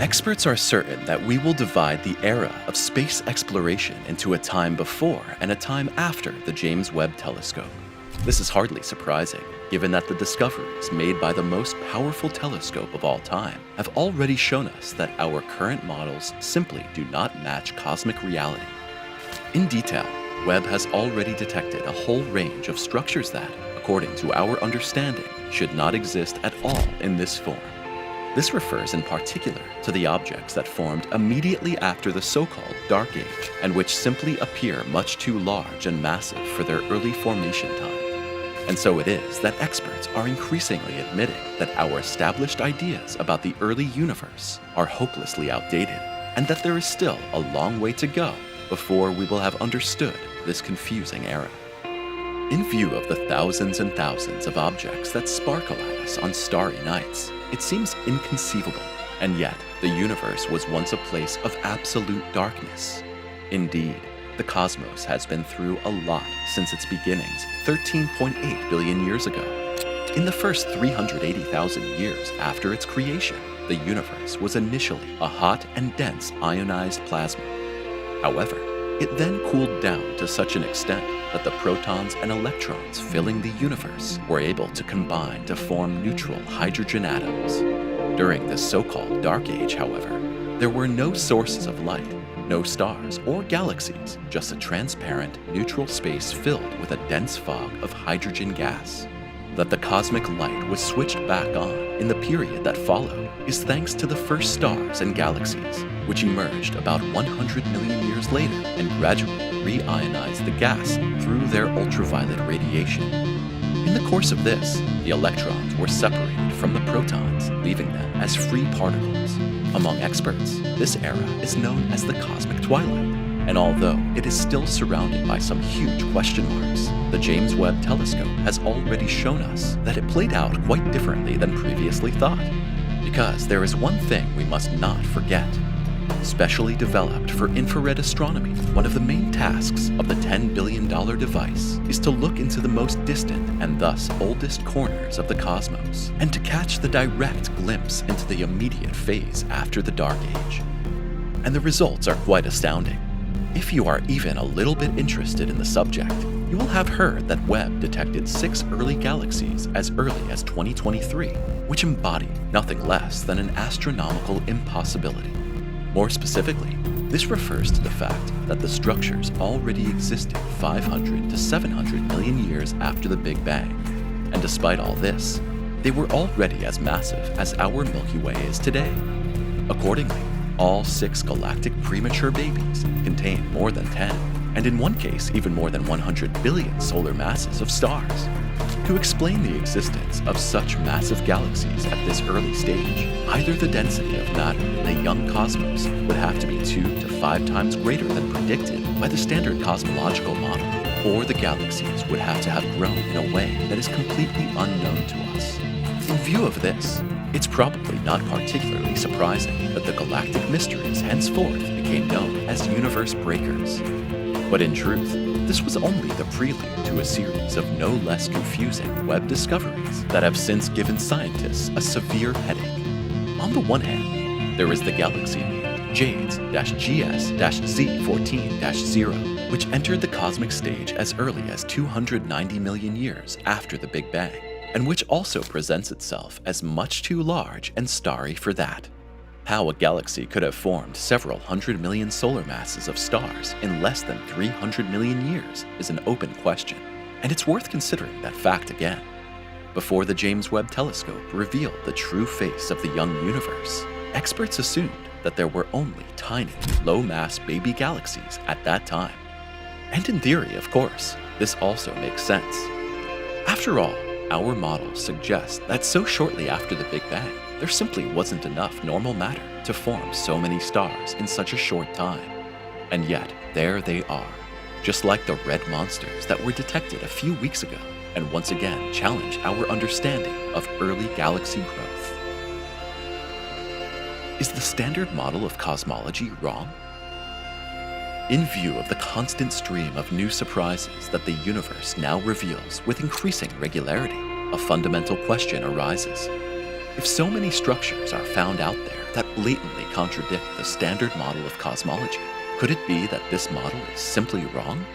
Experts are certain that we will divide the era of space exploration into a time before and a time after the James Webb Telescope. This is hardly surprising, given that the discoveries made by the most powerful telescope of all time have already shown us that our current models simply do not match cosmic reality. In detail, Webb has already detected a whole range of structures that, according to our understanding, should not exist at all in this form. This refers in particular to the objects that formed immediately after the so-called Dark Age, and which simply appear much too large and massive for their early formation time. And so it is that experts are increasingly admitting that our established ideas about the early universe are hopelessly outdated, and that there is still a long way to go before we will have understood this confusing era. In view of the thousands and thousands of objects that sparkle at us on starry nights, it seems inconceivable, and yet the universe was once a place of absolute darkness. Indeed, the cosmos has been through a lot since its beginnings 13.8 billion years ago. In the first 380,000 years after its creation, the universe was initially a hot and dense ionized plasma. However, it then cooled down to such an extent that the protons and electrons filling the universe were able to combine to form neutral hydrogen atoms. During this so-called Dark Age, however, there were no sources of light, no stars or galaxies, just a transparent, neutral space filled with a dense fog of hydrogen gas. That the cosmic light was switched back on in the period that followed is thanks to the first stars and galaxies, which emerged about 100 million years later and gradually reionized the gas through their ultraviolet radiation. In the course of this, the electrons were separated from the protons, leaving them as free particles. Among experts, this era is known as the cosmic twilight, and although it is still surrounded by some huge question marks, the James Webb Telescope has already shown us that it played out quite differently than previously thought. Because there is one thing we must not forget. Specially developed for infrared astronomy, one of the main tasks of the $10 billion device is to look into the most distant and thus oldest corners of the cosmos, and to catch the direct glimpse into the immediate phase after the Dark Age. And the results are quite astounding. If you are even a little bit interested in the subject, you will have heard that Webb detected 6 early galaxies as early as 2023, which embody nothing less than an astronomical impossibility. More specifically, this refers to the fact that the structures already existed 500 to 700 million years after the Big Bang. And despite all this, they were already as massive as our Milky Way is today. Accordingly, all 6 galactic premature babies contain more than 10, and in one case even more than 100 billion solar masses of stars. To explain the existence of such massive galaxies at this early stage, either the density of matter in a young cosmos would have to be 2 to 5 times greater than predicted by the standard cosmological model, or the galaxies would have to have grown in a way that is completely unknown to us. In view of this, it's probably not particularly surprising that the galactic mysteries henceforth became known as universe breakers. But in truth, this was only the prelude to a series of no less confusing Webb discoveries that have since given scientists a severe headache. On the one hand, there is the galaxy named JADES-GS-Z14-0, which entered the cosmic stage as early as 290 million years after the Big Bang, and which also presents itself as much too large and starry for that. How a galaxy could have formed several hundred million solar masses of stars in less than 300 million years is an open question, and it's worth considering that fact again. Before the James Webb Telescope revealed the true face of the young universe, experts assumed that there were only tiny, low-mass baby galaxies at that time. And in theory, of course, this also makes sense. After all, our models suggest that so shortly after the Big Bang, there simply wasn't enough normal matter to form so many stars in such a short time. And yet, there they are, just like the red monsters that were detected a few weeks ago, and once again challenge our understanding of early galaxy growth. Is the standard model of cosmology wrong? In view of the constant stream of new surprises that the universe now reveals with increasing regularity, a fundamental question arises. If so many structures are found out there, that blatantly contradict the standard model of cosmology? Could it be that this model is simply wrong?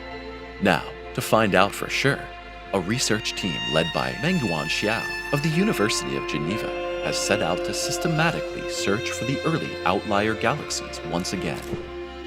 Now, to find out for sure, a research team led by Menguan Xiao of the University of Geneva has set out to systematically search for the early outlier galaxies once again.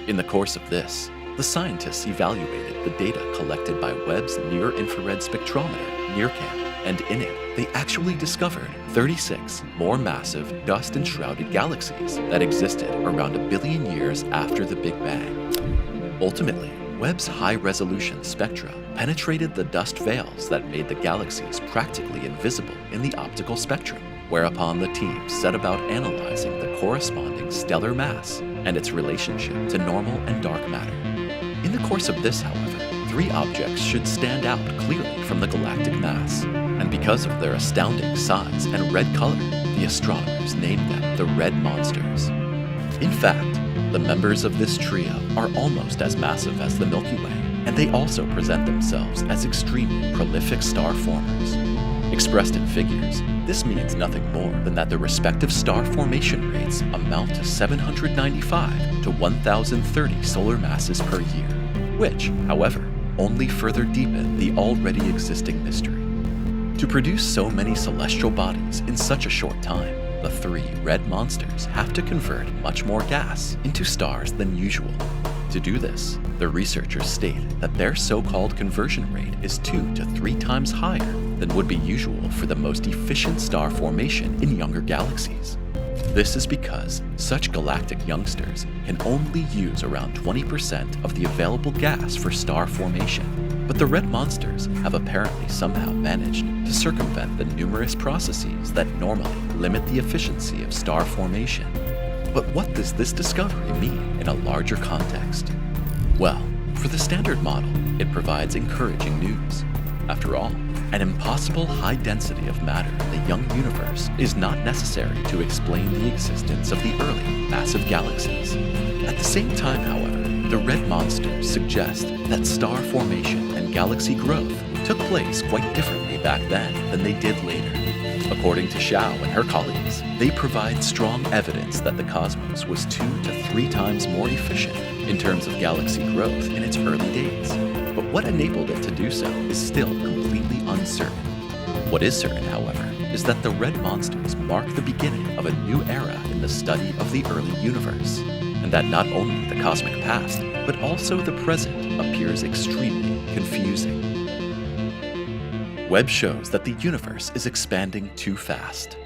In the course of this, the scientists evaluated the data collected by Webb's near-infrared spectrometer, NIRCam, and in it, they actually discovered 36 more massive dust-enshrouded galaxies that existed around 1 billion years after the Big Bang. Ultimately, Webb's high-resolution spectra penetrated the dust veils that made the galaxies practically invisible in the optical spectrum, whereupon the team set about analyzing the corresponding stellar mass and its relationship to normal and dark matter. In the course of this, however, 3 objects should stand out clearly from the galactic mass, and because of their astounding size and red color, the astronomers named them the Red Monsters. In fact, the members of this trio are almost as massive as the Milky Way, and they also present themselves as extremely prolific star formers. Expressed in figures, this means nothing more than that the respective star formation rates amount to 795 to 1,030 solar masses per year, which, however, only further deepen the already existing mystery. To produce so many celestial bodies in such a short time, the 3 red monsters have to convert much more gas into stars than usual. To do this, the researchers state that their so-called conversion rate is 2 to 3 times higher than would be usual for the most efficient star formation in younger galaxies. This is because such galactic youngsters can only use around 20% of the available gas for star formation. But the red monsters have apparently somehow managed to circumvent the numerous processes that normally limit the efficiency of star formation. But what does this discovery mean in a larger context? Well, for the standard model, it provides encouraging news. After all, an impossible high density of matter in the young universe is not necessary to explain the existence of the early, massive galaxies. At the same time, however, the red monsters suggest that star formation and galaxy growth took place quite differently back then than they did later. According to Xiao and her colleagues, they provide strong evidence that the cosmos was 2 to 3 times more efficient in terms of galaxy growth in its early days. But what enabled it to do so is still completely uncertain. What is certain, however, is that the red monsters mark the beginning of a new era in the study of the early universe, and that not only the cosmic past, but also the present appears extremely confusing. Webb shows that the universe is expanding too fast.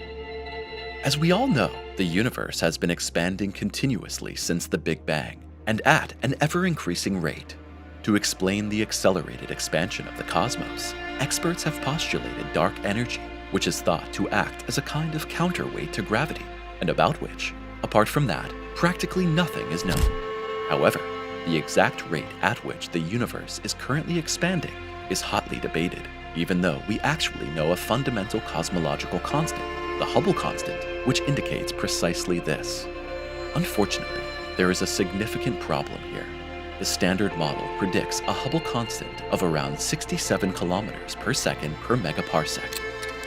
As we all know, the universe has been expanding continuously since the Big Bang, and at an ever-increasing rate. To explain the accelerated expansion of the cosmos, experts have postulated dark energy, which is thought to act as a kind of counterweight to gravity, and about which, apart from that, practically nothing is known. However, the exact rate at which the universe is currently expanding is hotly debated, even though we actually know a fundamental cosmological constant, the Hubble constant, which indicates precisely this. Unfortunately, there is a significant problem here. The standard model predicts a Hubble constant of around 67 kilometers per second per megaparsec.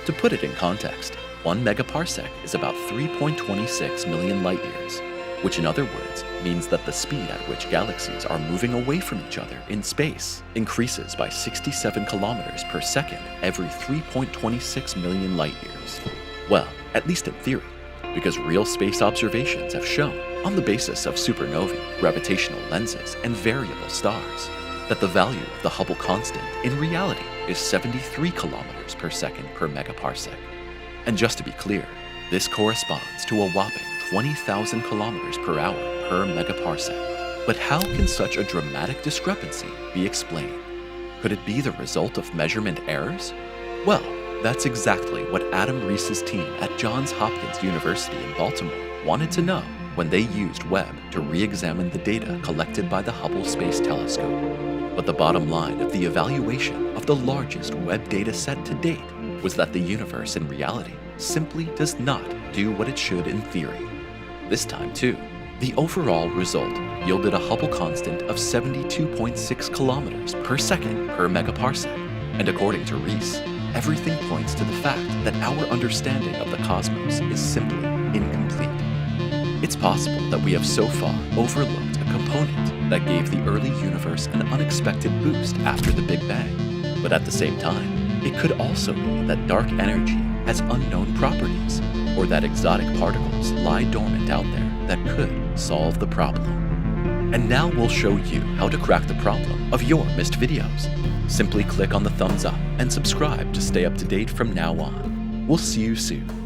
To put it in context, 1 megaparsec is about 3.26 million light-years, which in other words means that the speed at which galaxies are moving away from each other in space increases by 67 kilometers per second every 3.26 million light-years. Well, at least in theory, because real space observations have shown, on the basis of supernovae, gravitational lenses, and variable stars, that the value of the Hubble constant in reality is 73 kilometers per second per megaparsec. And just to be clear, this corresponds to a whopping 20,000 kilometers per hour per megaparsec. But how can such a dramatic discrepancy be explained? Could it be the result of measurement errors? Well, that's exactly what Adam Rees's team at Johns Hopkins University in Baltimore wanted to know when they used Webb to re-examine the data collected by the Hubble Space Telescope. But the bottom line of the evaluation of the largest Webb data set to date was that the universe in reality simply does not do what it should in theory. This time, too, the overall result yielded a Hubble constant of 72.6 kilometers per second per megaparsec. And according to Rees, everything points to the fact that our understanding of the cosmos is simply incomplete. It's possible that we have so far overlooked a component that gave the early universe an unexpected boost after the Big Bang. But at the same time, it could also be that dark energy has unknown properties, or that exotic particles lie dormant out there that could solve the problem. And now we'll show you how to crack the problem of your missed videos. Simply click on the thumbs up and subscribe to stay up to date from now on. We'll see you soon.